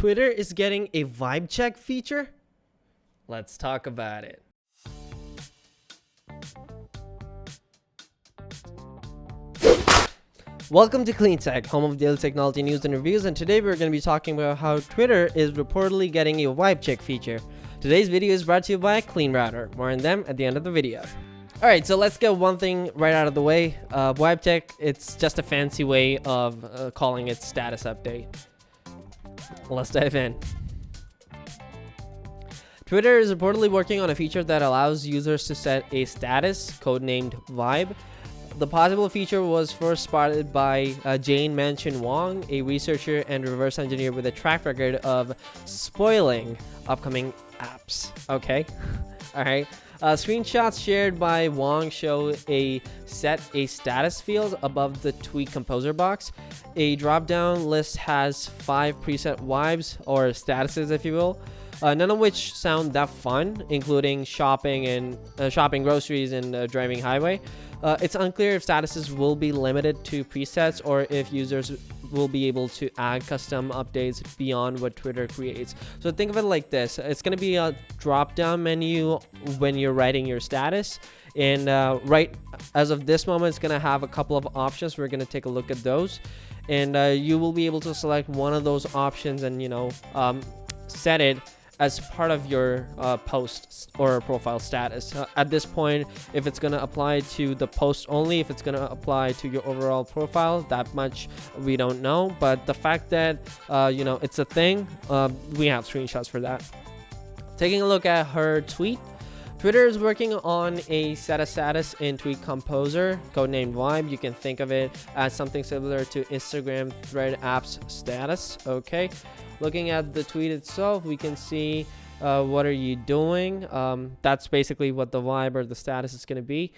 Twitter is getting a vibe check feature? Let's talk about it. Welcome to Clean Tech, home of daily technology news and reviews, and today we're going to be talking about how Twitter is reportedly getting a vibe check feature. Today's video is brought to you by Clean Router. More on them at the end of the video. Alright, so let's get one thing right out of the way. Vibe check, it's just a fancy way of calling it status update. Let's dive in. Twitter is reportedly working on a feature that allows users to set a status, codenamed Vibe. The possible feature was first spotted by Jane Manchun Wong, a researcher and reverse engineer with a track record of spoiling upcoming apps. Okay, all right. Screenshots shared by Wong show a status field above the tweet composer box. A drop-down list has 5 preset vibes, or statuses if you will, none of which sound that fun, including shopping groceries and driving highway. It's unclear if statuses will be limited to presets or if users will be able to add custom updates beyond what Twitter creates. So think of it like this. It's going to be a drop-down menu when you're writing your status. And right as of this moment, it's going to have a couple of options. We're going to take a look at those. And you will be able to select one of those options and, set it as part of your post or profile status. At this point, if it's going to apply to the post only, if it's going to apply to your overall profile, that much we don't know. But the fact that it's a thing, we have screenshots for that. Taking a look at her tweet, Twitter is working on a set a status in Tweet Composer, codenamed Vibe. You can think of it as something similar to Instagram Thread app's status. Okay, looking at the tweet itself, we can see what are you doing. That's basically what the vibe or the status is going to be.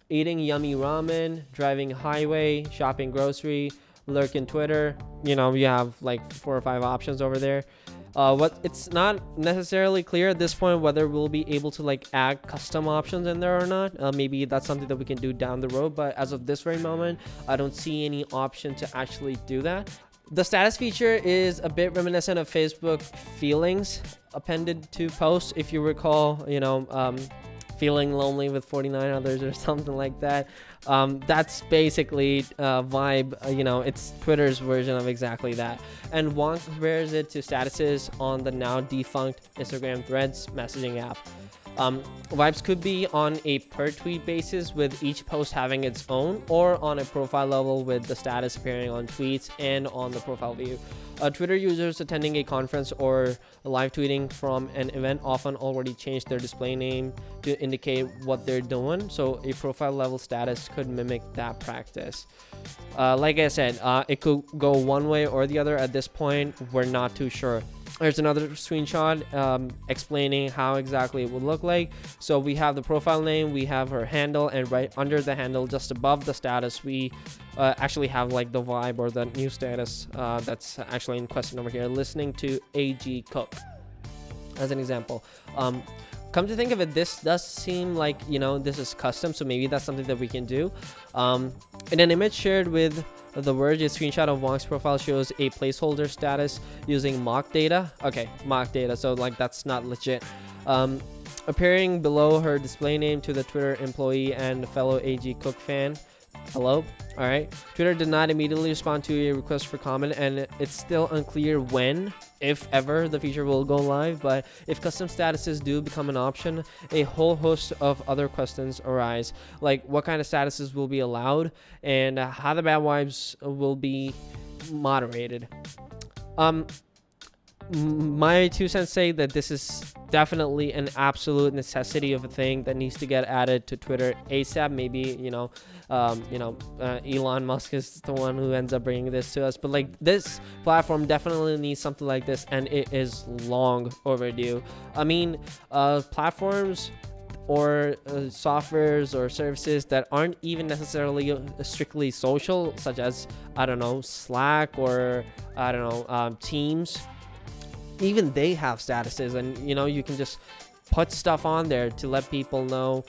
Eating yummy ramen, driving highway, shopping grocery, lurking Twitter. You have like 4 or 5 options over there. It's not necessarily clear at this point whether we'll be able to add custom options in there or not. Maybe that's something that we can do down the road, but as of this very moment, I don't see any option to actually do that. The status feature is a bit reminiscent of Facebook feelings appended to posts. If you recall, feeling lonely with 49 others or something like that. That's basically Vibe. It's Twitter's version of exactly that. And Wong compares it to statuses on the now defunct Instagram Threads messaging app. Vibes could be on a per tweet basis, with each post having its own, or on a profile level with the status appearing on tweets and on the profile view. Twitter users attending a conference or live tweeting from an event often already change their display name to indicate what they're doing, so a profile level status could mimic that practice. Like I said, it could go one way or the other. At this point, we're not too sure. There's another screenshot explaining how exactly it would look like. So we have the profile name, we have her handle, and right under the handle, just above the status, we actually have the vibe or the new status that's actually in question over here, listening to AG Cook as an example. Come to think of it, this does seem like this is custom, so maybe that's something that we can do. In an image shared with The Verge, a screenshot of Wong's profile shows a placeholder status using mock data. Okay, mock data, so that's not legit. Appearing below her display name to the Twitter employee and fellow AG Cook fan. Hello. All right. Twitter did not immediately respond to a request for comment, and it's still unclear when, if ever, the feature will go live. But if custom statuses do become an option, a whole host of other questions arise, like what kind of statuses will be allowed and how the bad vibes will be moderated. My 2 cents say that this is definitely an absolute necessity of a thing that needs to get added to Twitter ASAP. Maybe Elon Musk is the one who ends up bringing this to us, but this platform definitely needs something like this, and it is long overdue. I mean, platforms or softwares or services that aren't even necessarily strictly social, such as Slack or Teams, even they have statuses, and you can just put stuff on there to let people know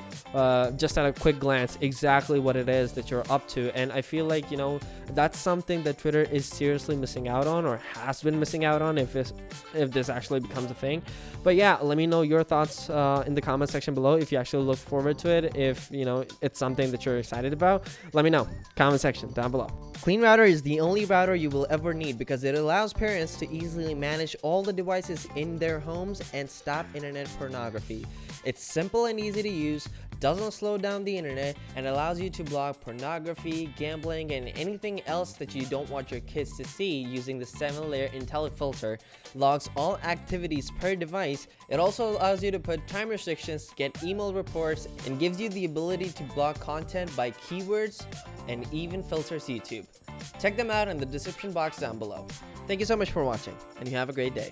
just at a quick glance exactly what it is that you're up to. And I feel like, you know, that's something that Twitter is seriously missing out on, or has been missing out on, if this actually becomes a thing. But yeah, let me know your thoughts in the comment section below. If you actually look forward to it, if you know it's something that you're excited about, let me know. Comment section down below. Clean Router is the only router you will ever need because it allows parents to easily manage all the devices in their homes and stop internet pornography. It's simple and easy to use, doesn't slow down the internet, and allows you to block pornography, gambling, and anything else that you don't want your kids to see using the 7-layer IntelliFilter. Logs all activities per device. It also allows you to put time restrictions, get email reports, and gives you the ability to block content by keywords and even filters YouTube. Check them out in the description box down below. Thank you so much for watching, and you have a great day.